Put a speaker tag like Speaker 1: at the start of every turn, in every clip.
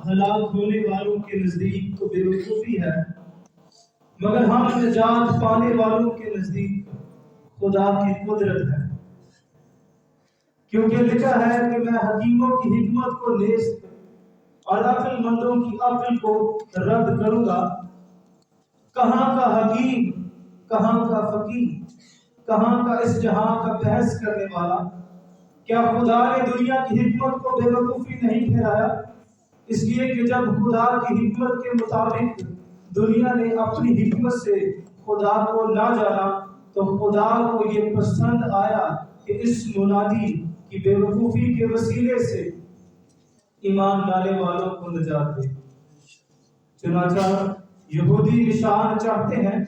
Speaker 1: हलाक होने वालों के नजदीक तो बेवकूफी है, मगर हम निजात पाने वालों के नजदीक खुदा की कुदरत है। क्योंकि लिखा है कि मैं हकीमों की हिकमत को नेस्त और अक्लमंदों की अक्ल को रद्द करूंगा। कहां का हकीम, कहां का फकीर, कहां का इस जहां का बहस करने वाला? क्या खुदा ने दुनिया की हिकमत को बेवकूफी नहीं ठहराया? इसलिए कि जब खुदा की हिकमत के मुताबिक दुनिया ने अपनी हिकमत से खुदा को ना जाना, तो खुदा को ये पसंद आया कि इस मुनादी की बेवकूफी के वसीले से ईमान लाने वालों को निजात दे। चुनांचे यहूदी निशान चाहते हैं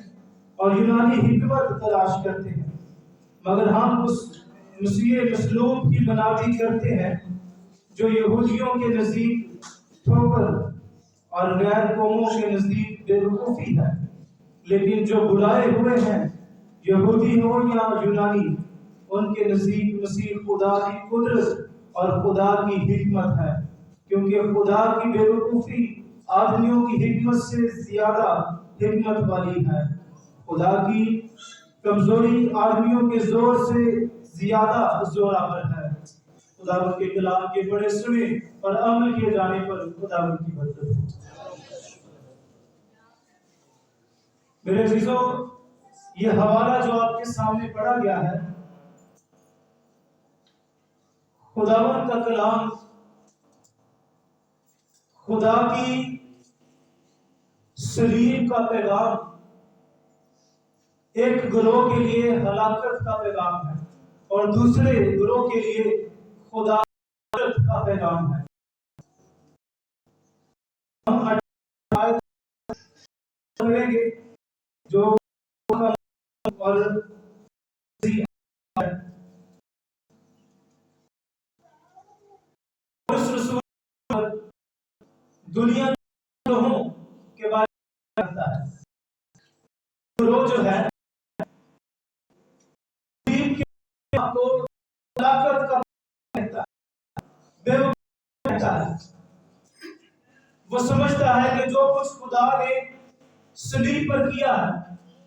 Speaker 1: और यूनानी हिकमत तलाश करते हैं, मगर हम उस मसीह मसलूब की मनादी करते हैं जो यहूदियों के नजदीक ठोकर और गैर कौमों के नजदीक बेवकूफी है। लेकिन जो बुलाए हुए हैं, यहूदी हो या यूनानी, उनके नजदीक मसीह खुदा की कुदरत और खुदा की हिकमत है। क्योंकि खुदा की बेवकूफी आदमियों की हिकमत से ज्यादा हिकमत वाली है। खुदा की कमजोरी आदमियों के जोर से ज्यादा जोरावर है। खुदावंद के कलाम के बड़े सुने और अमल किए जाने पर खुदावंद की बरकत हो। मेरे अजीजों, ये हवाला जो आपके सामने पढ़ा गया है, खुदावंद का कलाम खुदा की सलीब का पैगाम एक गिरोह के लिए हलाकत का पैगाम है और दूसरे गिरोह के लिए खुदा का पैगाम है। हम करेंगे जो और दुनिया के बारे में कहता है। गिरोह जो है को हलाकत का कहता है। वो समझता है कि जो कुछ खुदा ने सलीब पर किया है,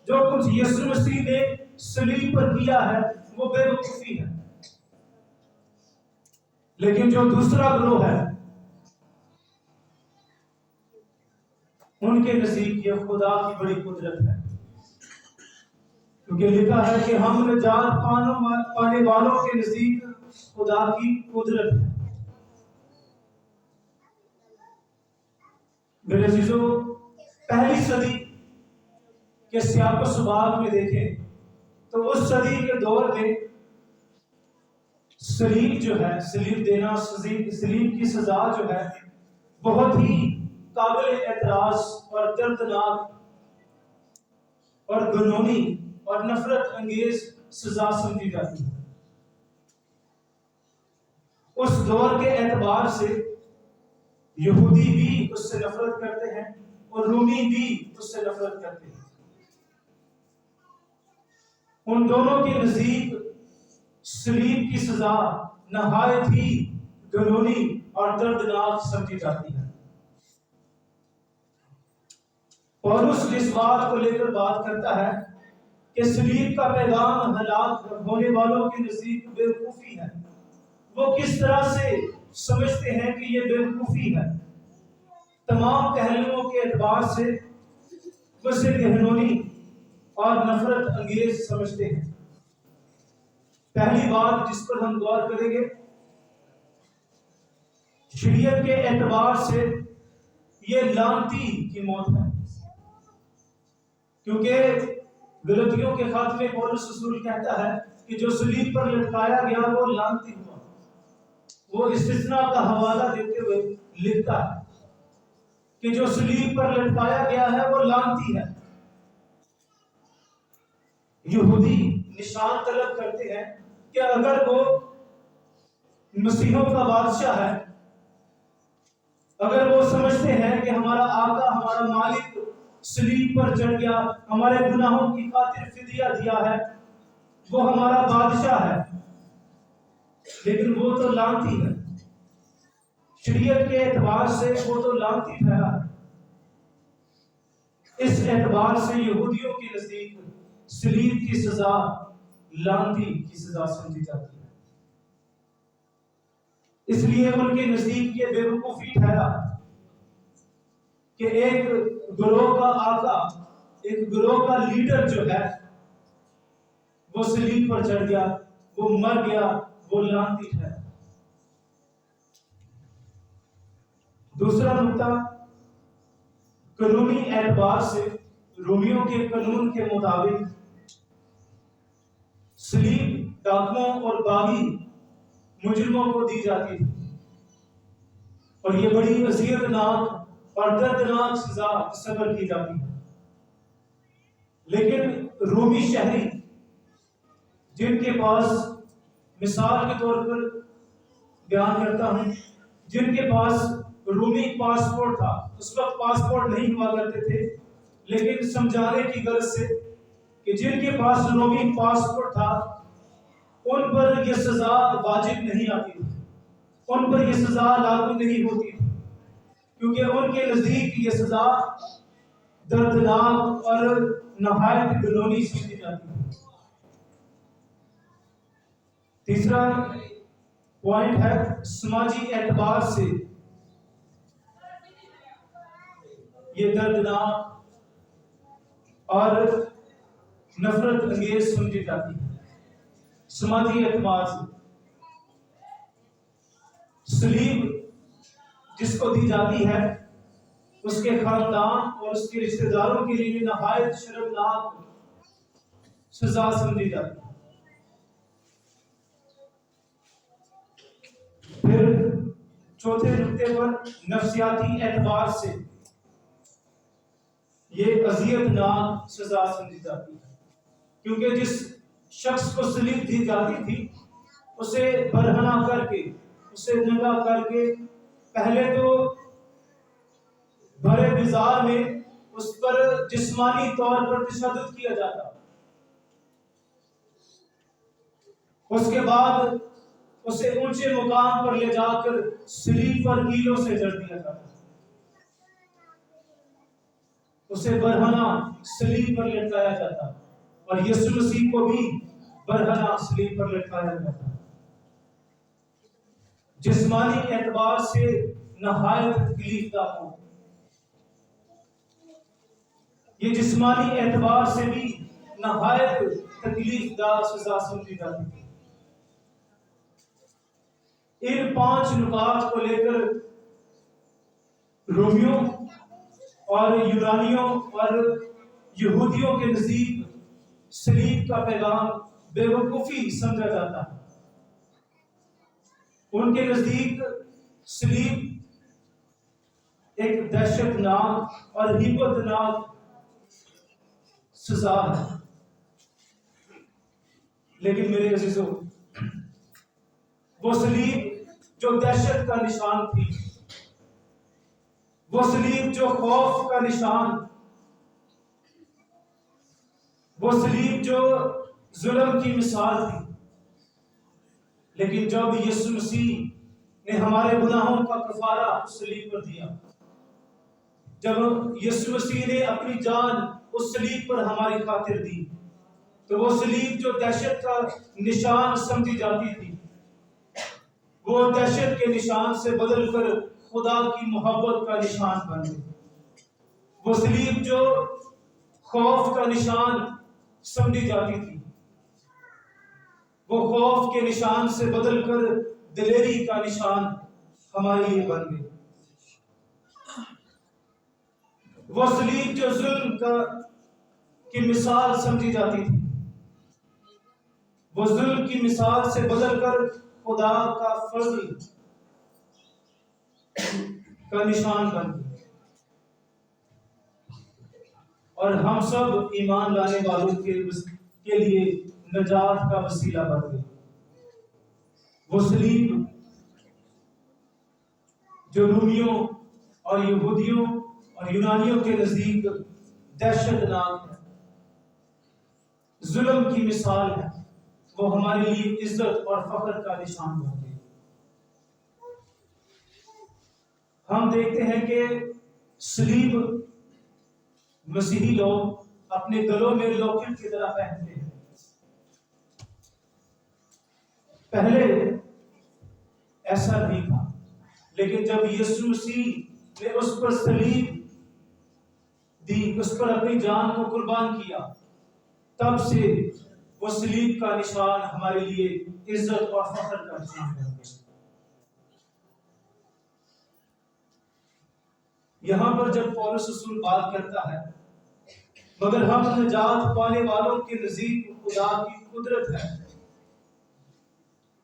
Speaker 1: जो कुछ यीशु मसीह ने सलीब पर किया है, वो बेवकूफी है। लेकिन जो दूसरा गिरोह है, उनके नजदीक ये खुदा की बड़ी कुदरत है। क्योंकि लिखा है कि हम निजात पाने वालों के नजदीक खुदा की कुदरत है। मेरे अजीजों, पहली सदी के सियाको सुबाग में देखें तो उस सदी के दौर में सलीब जो है, सलीब देना, सलीब की सजा जो है, बहुत ही काबिल एतराज और दर्दनाक और घिनौनी और नफरत अंगेज सजा समझी जाती है। उस दौर के एतबार से यहूदी भी उससे नफरत करते हैं और रूमी भी उससे नफरत करते हैं। उन दोनों के नजदीक सलीब की सजा नहायत ही घिनौनी और दर्दनाक समझी जाती है। पौलुस इस बात को लेकर बात करता है कि सलीब का पैगाम हलाक होने वालों के नजदीक बेवकूफी है। वो किस तरह से समझते हैं कि ये बेवकूफी है? तमाम पहलुओं के एतबार से उसे घिनौनी और नफरत अंगेज समझते हैं। पहली बात जिस पर हम गौर करेंगे, शरीयत के एतबार से ये लानती की मौत है। क्योंकि गलतियों के खात्मे पौलुस रसूल कहता है कि जो सलीब पर लटकाया गया वो लानती हुआ। वो इस्तिस्ना का हवाला देते हुए लिखता है कि जो सलीब पर लटकाया गया है वो लानती है। यहूदी निशान तलब करते हैं कि अगर वो मसीहों का बादशाह है, अगर वो समझते हैं कि हमारा आका, हमारा मालिक सलीब पर चढ़ गया, हमारे गुनाहों की खातिर फिदिया दिया है, वो हमारा बादशाह है, लेकिन वो तो लानती है। शरीयत के एतबार से वो तो लानती ठहरा है। इस एतबार से यहूदियों के नजदीक सलीब की सजा लानती की सजा समझी जाती है। इसलिए उनके नजदीक ये बेवकूफी ठहरा कि एक गिरोह का आका, एक गिरोह का लीडर जो है वो सलीब पर चढ़ गया, वो मर गया, वो लानती ठहरा। दूसरा नुकता, कानूनी एतबार से रोमियों के कानून के मुताबिक सलीब डाकुओं और बागी मुजरिमों को दी जाती थी और ये बड़ी अज़ियतनाक और दर्दनाक सजा सबर की जाती है। लेकिन रोमी शहरी जिनके पास, मिसाल के तौर पर बयान करता हूं, जिनके पास रोमी पासपोर्ट था, उस वक्त पासपोर्ट नहीं हुआ करते थे, लेकिन समझाने की गर्ज से कि जिनके पास रोमी पासपोर्ट था उन पर यह सजा वाजिब नहीं आती थी, उन पर यह सजा लागू नहीं होती थी, क्योंकि उनके नजदीक ये सजा दर्दनाक और नहायत घिनौनी समझी जाती है। तीसरा पॉइंट है, समाजी एतबार से ये दर्दनाक और नफरत अंगेज समझी जाती है। समाजी एतबार से सलीब जिसको दी जाती है उसके खानदान और उसके रिश्तेदारों के लिए नहायत शर्मनाक सजा समझी जाती है। फिर चौथे नुक्ते पर, नफ्सियाती एतबार से ये अज़ियतनाक सजा समझी जाती है, क्योंकि जिस शख्स को सलीब दी जाती थी उसे बरहना करके, उसे नंगा करके पहले तो बड़े बाजार में उस पर जिस्मानी तौर पर तशद्दुद किया जाता, उसके बाद उसे ऊंचे मुकाम पर ले जाकर सलीब पर कीलों से जड़ दिया जाता, उसे बरहना सलीब पर लटकाया जाता और यीशु मसीह को भी बरहना सलीब पर लटकाया जाता। जिस्मानी एतबार से नहायत तकलीफदा मौत, ये जिस्मानी एतबार से भी नहायत तकलीफदा सजा समझी जाती है। इन 5 नुकात को लेकर रोमियों और यूनानियों और यहूदियों के नजदीक सलीब का पैगाम बेवकूफी समझा जाता है। उनके नजदीक सलीब एक दहशतनाक और हिब्बतनाक सजा है। लेकिन मेरे अजीजों, वो सलीब जो दहशत का निशान थी, वो सलीब जो खौफ का निशान, वो सलीब जो जुल्म की मिसाल थी, लेकिन जब यीशु मसीह ने हमारे गुनाहों का कफारा उस सलीब पर दिया, जब यीशु मसीह ने अपनी जान उस सलीब पर हमारी खातिर दी, तो वो सलीब जो दहशत का निशान समझी जाती थी, वो दहशत के निशान से बदलकर खुदा की मोहब्बत का निशान बन गई। वो सलीब जो खौफ का निशान समझी जाती थी, वो खौफ के निशान से बदलकर दिलेरी का निशान हमारे लिए बन गई। वो सलीब जो जुल्म का की मिसाल समझी जाती थी, वो जुल्म की मिसाल से बदलकर खुदा का फजल का निशान बन गई और हम सब ईमान लाने वालों के लिए नजात का वसीला बन गई। वो सलीब जो रोमियों और यहूदियों और यूनानियों के नजदीक दहशतनाक है, जुल्म की मिसाल है, वो हमारे लिए इज्जत और फख्र का निशान बन गई। हम देखते हैं कि सलीब मसीही लोग अपने गलों में लॉकेट की तरह पहनते हैं। पहले ऐसा नहीं था, लेकिन जब यीशु मसीह ने उस पर सलीब दी, उस पर अपनी जान को कुर्बान किया, तब से वो सलीब का निशान हमारे लिए इज्जत और फख्र का निशान है। यहां पर जब पौलुस रसूल बात करता है, मगर हम निजात पाने वालों के नजदीक खुदा की कुदरत है,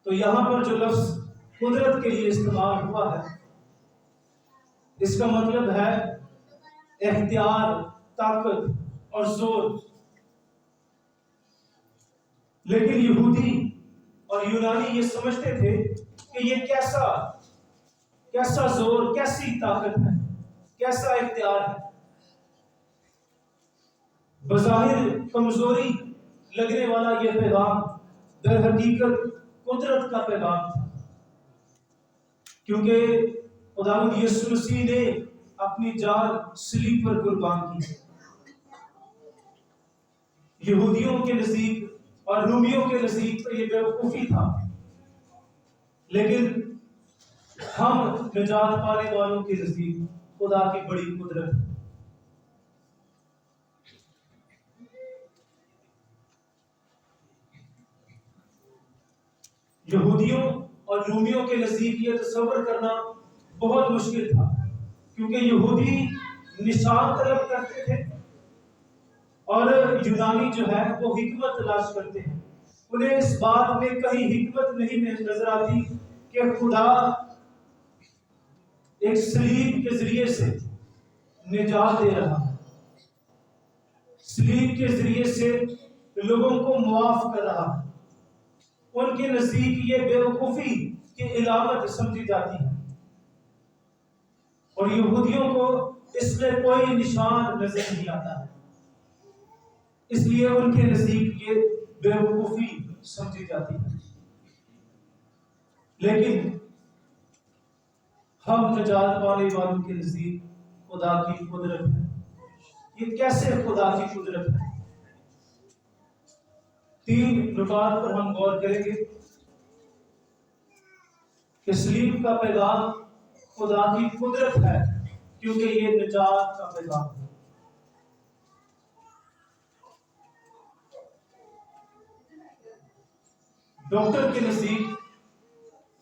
Speaker 1: तो यहां पर जो लफ्ज कुदरत के लिए इस्तेमाल हुआ है, इसका मतलब है इख्तियार, ताकत और जोर। लेकिन यहूदी और यूनानी ये समझते थे कि ये कैसा जोर, कैसी ताकत है, कैसा इख्तियार है। बज़ाहिर कमजोरी लगने वाला यह पैगाम दर हकीकत कुदरत का पैगाम था, क्योंकि खुदावंद यीशु मसीह ने अपनी जान सलीब पर कुर्बान की। यहूदियों के नजदीक और रूमियों के नजदीक तो ये बेवकूफी था, लेकिन हम निजात पाने वालों के नजदीक खुदा की बड़ी कुदरत है। यहूदियों और रूमियों के नजदीक ये तस्वर करना बहुत मुश्किल था, क्योंकि यहूदी निशान तलब करते थे और यूनानी जो है वो हिकमत तलाश करते हैं। उन्हें इस बात में कहीं हिकमत नहीं नजर आती कि खुदा एक सलीब के जरिए से निजात दे रहा है, सलीब के जरिए से लोगों को मुआफ कर रहा है। उनके नजदीक ये बेवकूफी की इलामत समझी जाती है, और यहूदियों को इसमें कोई निशान नजर नहीं आता है, इसलिए उनके नजदीक ये बेवकूफी समझी जाती है। लेकिन हम निजात पाने वालों के नजदीक खुदा की कुदरत है। ये कैसे खुदा की कुदरत है? 3 नुकात पर हम गौर करेंगे कि सलीब का पैगाम खुदा की कुदरत है, क्योंकि ये निजात का पैगाम है। डॉक्टर के नजदीक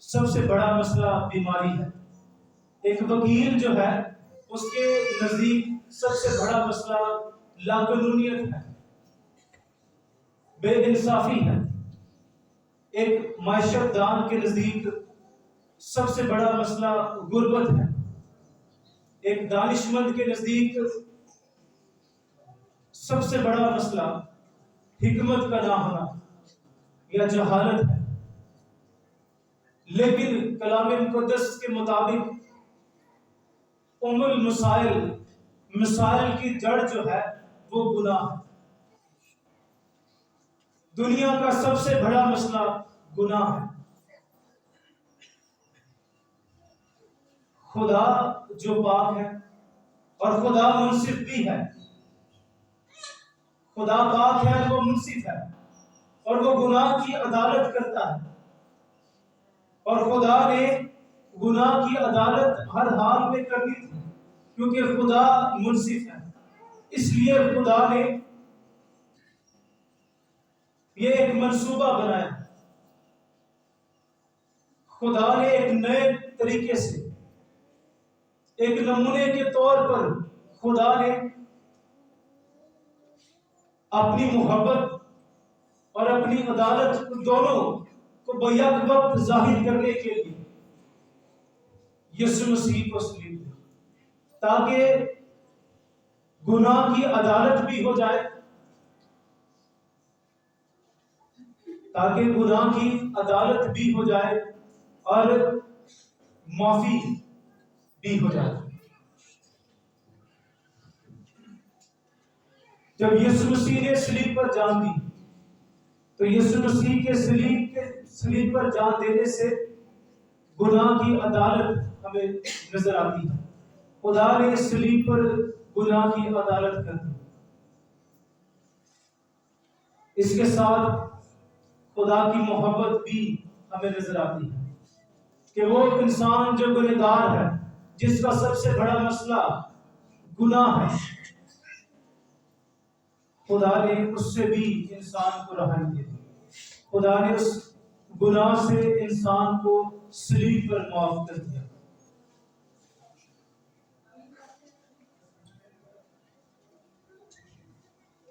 Speaker 1: सबसे बड़ा मसला बीमारी है। एक वकील जो है उसके नजदीक सबसे बड़ा मसला लाकानूनियत है, बेइंसाफी है। एक माशरतदान के नजदीक सबसे बड़ा मसला गुर्बत है। एक दानिशमंद के नजदीक सबसे बड़ा मसला हिकमत का ना होना या जहालत है। लेकिन कलाम मुकद्दस के मुताबिक उम्मुल मसाइल की जड़ जो है वो गुनाह है। दुनिया का सबसे बड़ा मसला गुनाह है। खुदा जो पाक है और खुदा मुंसिफ भी है, खुदा पाक है और वो मुंसिफ है, और वो गुनाह की अदालत करता है, और खुदा ने गुनाह की अदालत हर हाल में करनी थी, क्योंकि खुदा मुंसिफ है। इसलिए खुदा ने ये एक मंसूबा बनाया। खुदा ने एक नए तरीके से, एक नमूने के तौर पर खुदा ने अपनी मोहब्बत और अपनी अदालत दोनों को बैक वक्त जाहिर करने के लिए यीशु मसीह को सलीब दिया, ताकि गुनाह की अदालत भी हो जाए, ताकि गुनाह की अदालत भी हो जाए और माफी भी हो जाए। जब यीशु मसीह ने सलीब पर जान दी, तो यीशु मसीह के सलीब पर जान देने से गुनाह की अदालत हमें नजर आती है। खुदा ने सलीब पर गुनाह की अदालत कर दी। इसके साथ खुदा की मोहब्बत भी हमें नजर आती है कि वो इंसान जो गुनहगार है, जिसका सबसे बड़ा मसला गुनाह है, खुदा ने उससे भी इंसान को रहाई दे दी। खुदा ने उस गुनाह से इंसान को सलीब पर माफ कर दिया।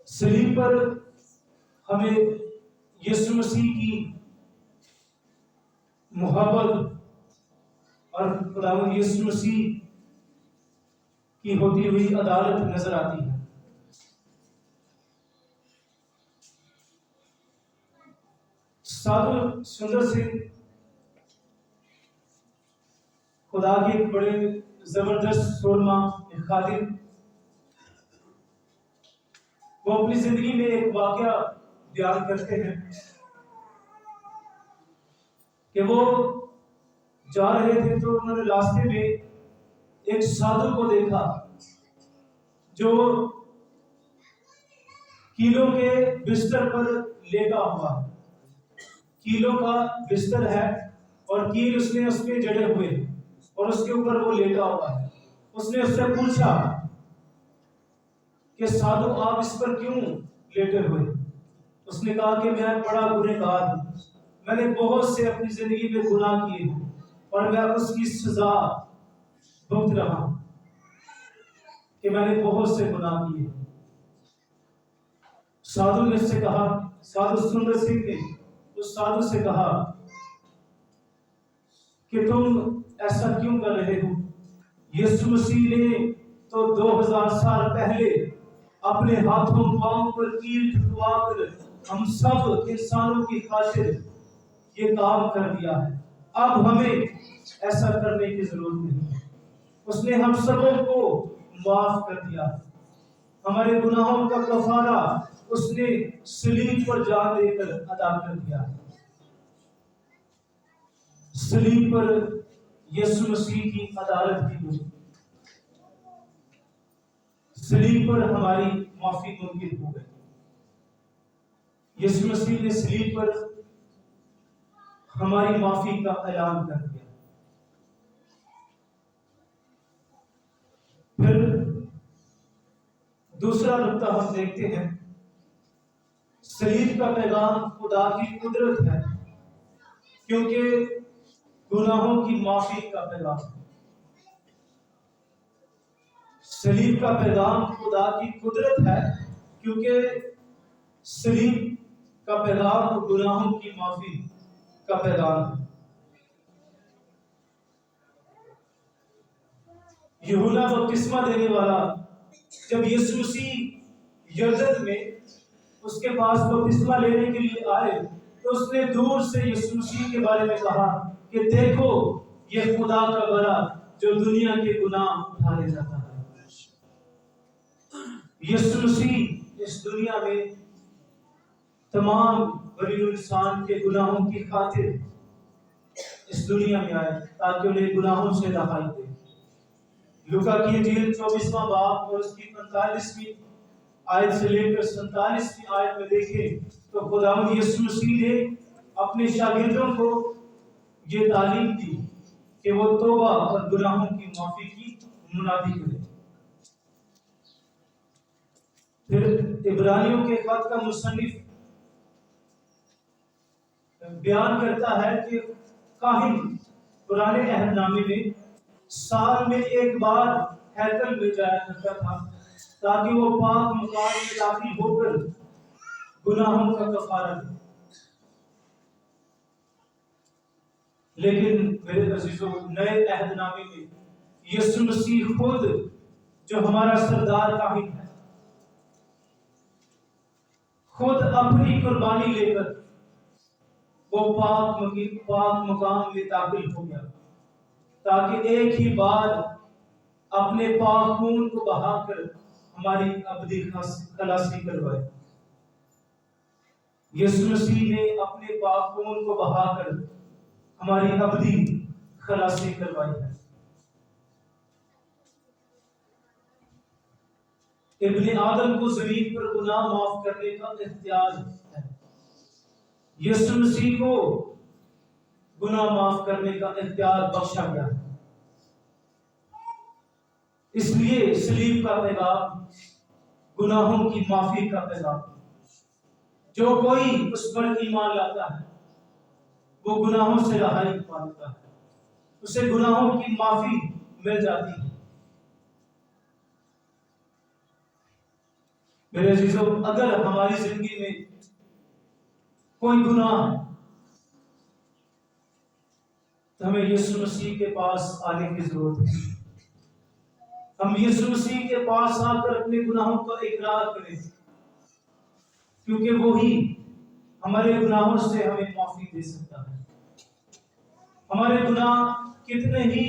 Speaker 1: सलीब पर हमें यीशु मसीह की मोहब्बत और खुदावंद यीशु मसीह की होती हुई अदालत नजर आती है। साधु सुंदर सिंह खुदा के एक बड़े जबरदस्त सुरमा खातिर, वो अपनी जिंदगी में एक वाकया बयान करते हैं कि वो जा रहे थे तो उन्होंने रास्ते में एक साधु को देखा जो कीलों के बिस्तर पर लेटा हुआ है। कीलों का बिस्तर है और कील उसमें जड़े हुए और उसके ऊपर वो लेटा हुआ है। उसने उससे पूछा कि साधु, आप इस पर क्यों लेटे हुए? उसने कहा कि मैं बड़ा गुनहगार हूं, मैंने बहुत से अपनी जिंदगी में गुनाह किए हैं और मैं उसकी सजा भुगत रहा हूं कि मैंने बहुत से गुनाह किए। साधु ने उससे कहा, साधु सुंदर सिंह ने उस साधु से कहा कि तुम ऐसा क्यों कर रहे हो? यीशु मसीह ने तो 2000 साल पहले अपने हाथों पांव पर कील ठुकवाकर हम सब इंसानों की खातिर ये काम कर दिया है। अब हमें ऐसा करने की जरूरत नहीं है। उसने हम सबों को माफ कर दिया। हमारे गुनाहों का कफारा उसने सलीब पर जान देकर अदा कर दिया। सलीब पर यीशु मसीह की अदालत की हुई। सलीब पर हमारी माफी मुमकिन हो गई। यीशु मसीह ने सलीब पर हमारी माफी का ऐलान कर दिया। फिर दूसरा नुक्ता हम देखते हैं, सलीब का पैगाम खुदा की कुदरत है, क्योंकि गुनाहों की माफी का पैगाम है। सलीब का पैगाम खुदा की कुदरत है, क्योंकि सलीब का पैगाम गुनाहों की माफी का पैगाम है। यूहन्ना बपतिस्मा देने वाला जब यीशु मसीह यरदन में उसके पास बपतिस्मा लेने के लिए आए तो उसने दूर से यीशु मसीह के बारे में कहा कि देखो, ये खुदा का बरा जो दुनिया के गुनाह उठाने जाता है। यीशु मसीह इस दुनिया में तमाम गरीब इंसान के गुनाहों की खातिर इस दुनिया में आए ताकि उन्हें गुनाहों से रहाई दे। लूका की इंजील 24वां बाब और उसकी 45वीं आयत से लेकर 47वीं आयत में देखें तो खुदावंद यीशु मसीह ने अपने शागिर्दों को ये तालीम दी कि वो तौबा और गुनाहों की माफी की मुनादी करें। फिर इब्रानियों के खत का मुसन्निफ बयान करता है कि काहिन पुराने अहदनामे में साल में एक बार हैकल में जाया करता था ताकि वो पाक मकान में दाखिल होकर गुनाहों का कफारा दे। लेकिन मेरे अजीजों, नए अहदनामे में यीशु मसीह खुद जो हमारा सरदार काहिन है, खुद अपनी कुर्बानी लेकर वो पाक मकाम में दाखिल हो गया ताकि एक ही बार अपने पाक खून को बहाकर हमारी अबदी खलासी करवाए। यीशु मसीह ने अपने पाक खून को बहाकर हमारी अबदी खलासी करवाई है। इब्ने आदम को जमीन पर गुनाह माफ करने का इख्तियार है। यीशु मसीह को गुनाह माफ करने का इख्तियार बख्शा गया है। इसलिए सलीब का पैगाम गुनाहों की माफी का पैगाम। जो कोई उस पर ईमान लाता है वो गुनाहों से रहाई पाता है, उसे गुनाहों की माफी मिल जाती है। मेरे अजीजों, अगर हमारी जिंदगी में कोई गुनाह है तो हमें यीशु मसीह के पास आने की जरूरत है। हम यीशु मसीह के पास आकर अपने गुनाहों का इकरार करें, क्योंकि वो ही हमारे गुनाहों से हमें माफी दे सकता है। हमारे गुनाह कितने ही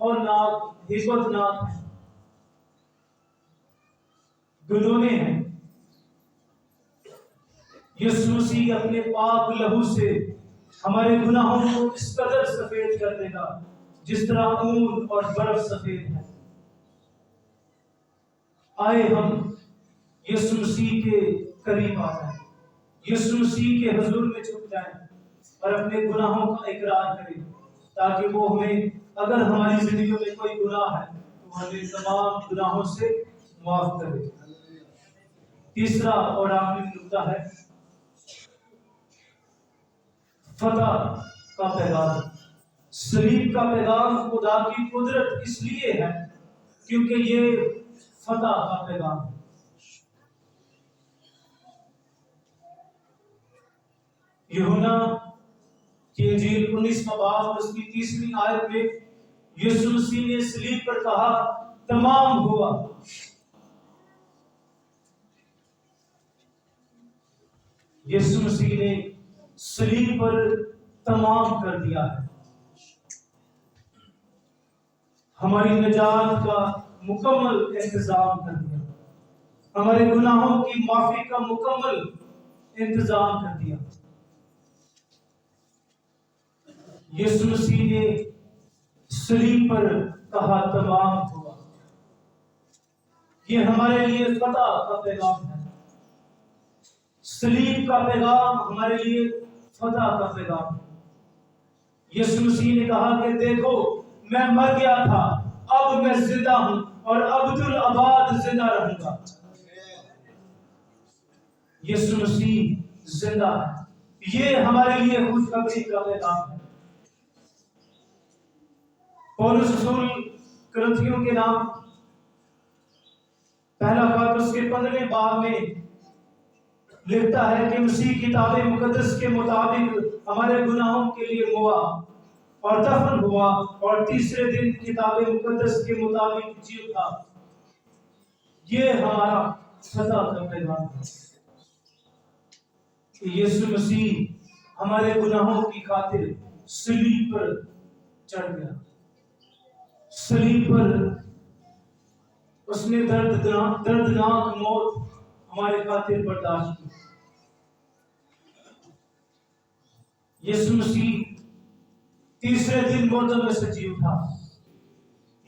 Speaker 1: हौलनाक, हिम्मतनाक हैं, गुनोने हैं। यीशु मसीह अपने पाक लहू से हमारे गुनाहों को इस कदर सफेद कर देगा जिस तरह ऊन और बर्फ सफेद है। आए हम यीशु मसीह के करीब आ जाएं, यीशु मसीह के हुजूर में झुक जाएं और अपने गुनाहों का इकरार करें, ताकि वो हमें, अगर हमारी जिंदगी में कोई गुनाह है तो हमें तमाम गुनाहों से माफ करे। तीसरा और आखिरी नुकता है फतह का पैगाम। सलीब का पैगाम खुदा की कुदरत इसलिए है क्योंकि ये फतह का पैगाम है। यूहन्ना की इंजील 19वां बाब उसकी 3वीं आयत में यीशु मसीह ने सलीब पर कहा, तमाम हुआ। यीशु मसीह ने सलीब पर तमाम कर दिया है। हमारी निजात का मुकम्मल इंतजाम कर दिया, हमारे गुनाहों की माफी का मुकम्मल इंतजाम कर दिया। यीशु मसीह ने सलीब पर कहा, तमाम हुआ। ये हमारे लिए फतह का पैगाम है। सलीब का पैगाम हमारे लिए फतह का पैगाम है। यीशु मसीह ने कहा कि देखो, मैं मर गया था, अब मैं जिंदा हूं और अब्दुल आबाद जिंदा रहूंगा। यीशु मसीह जिंदा है। ये हमारे लिए खुशखबरी का पैगाम है। पौलुस रसूल कुरिन्थियों के नाम पहला खत उसके 15वें बाब में लिखता है कि मसीह किताब मुकद्दस के मुताबिक हमारे गुनाहों के लिए हुआ और दफन हुआ और तीसरे दिन किताब मुकद्दस के मुताबिक जी उठा। ये हमारा फतह का पैगाम है कि यीशु मसीह हमारे गुनाहों की खातिर सलीब पर चढ़ गया। सलीब पर उसने दर्दनाक मौत हमारे खातिर बर्दाश्त की। यीशु मसीह तीसरे दिन मुर्दों में से जी उठा।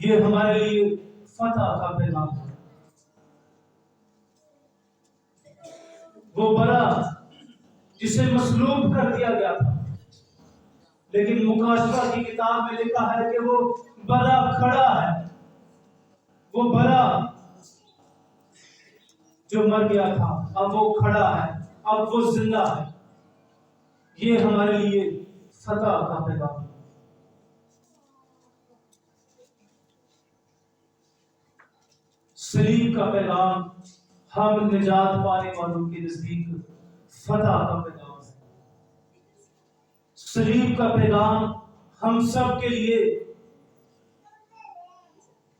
Speaker 1: ये हमारे लिए फतह का पैगाम है। वो बरा जिसे मसलूब कर दिया गया था, लेकिन मुकाशफा की किताब में लिखा है कि वो बरा खड़ा है। वो बरा जो मर गया था अब वो खड़ा है, अब वो जिंदा है। ये हमारे लिए फतह का पैगाम है। सलीब का पैगाम हम निजात पाने वालों के नजदीक फतह का पैगाम है। सलीब का पैगाम हम सब के लिए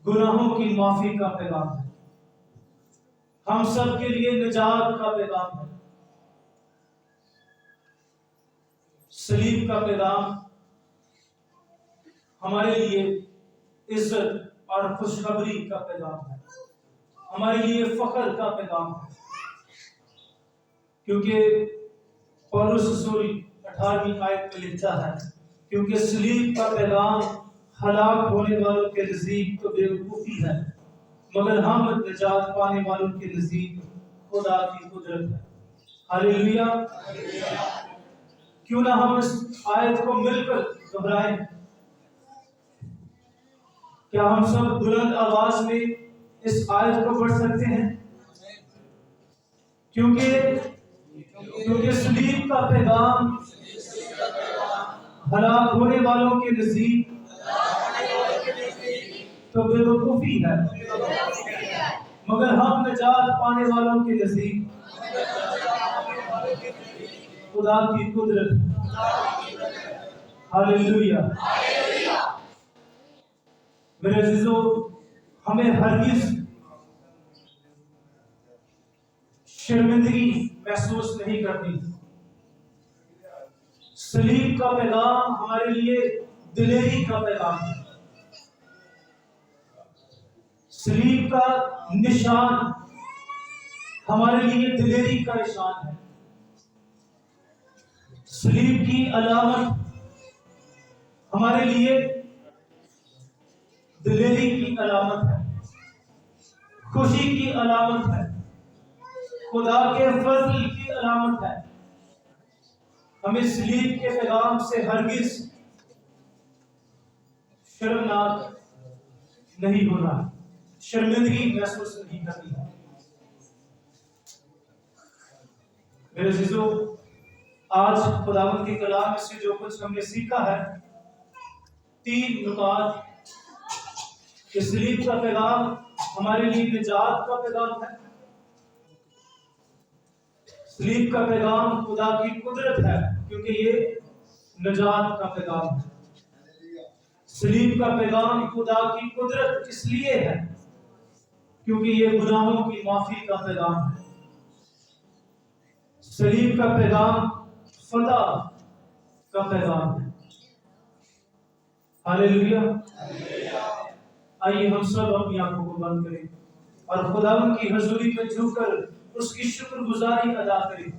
Speaker 1: गुनाहों की माफी का पैगाम है। हम सब के लिए निजात का पैगाम है। सलीब का पैगाम हमारे लिए इज्जत और खुशखबरी का पैगाम है, हमारे लिए फख्र का पैगाम है। क्योंकि पौलुस रसूल 18वीं आयत में लिखता है, क्योंकि सलीब का पैगाम हलाक होने वालों के नजदीक तो बेवकूफी है, मगर हम निजात पाने वालों के नजदीक खुदा की कुदरत है। हालेलुया। क्यों ना हम इस आयत को मिलकर दोहराएं। क्या हम सब बुलंद आवाज में इस आयत को पढ़ सकते हैं? क्योंकि सलीब का पैगाम हलाक होने वालों के नजदीक तो बेवकूफी है, मगर हम निजात पाने वालों के नजदीक खुदा की कुदरत। हालेलुया। मेरे अजीजों, हमें हरगिज़ शर्मिंदगी महसूस नहीं करनी। सलीब का पैगाम हमारे लिए दिलेरी का पैगाम है। सलीब का निशान हमारे लिए दिलेरी का निशान है। सलीब की अलामत हमारे लिए दिलेरी की अलामत है, खुशी की अलामत है, खुदा के फजल की अलामत है। हमें सलीब के पैगाम से हरगिज़ शर्मनाक नहीं होना, शर्मिंदगी महसूस नहीं करनी है। मेरे अजीजों, आज खुदावंद के कलाम में से जो कुछ हमने सीखा है, 3 नुकात। सलीब का पैगाम हमारे लिए निजात का पैगाम है। सलीब का पैगाम खुदा की कुदरत है, क्योंकि ये निजात का पैगाम है। सलीब का पैगाम खुदा की कुदरत इसलिए है क्योंकि ये गुनाहों की माफी का पैगाम है। सलीब का पैगाम फतह का पैगाम है। हालेलुया। आइए हम सब अपनी आंखों को बंद करें और खुदावंद की हजूरी में झुककर उसकी शुक्रगुजारी अदा करें।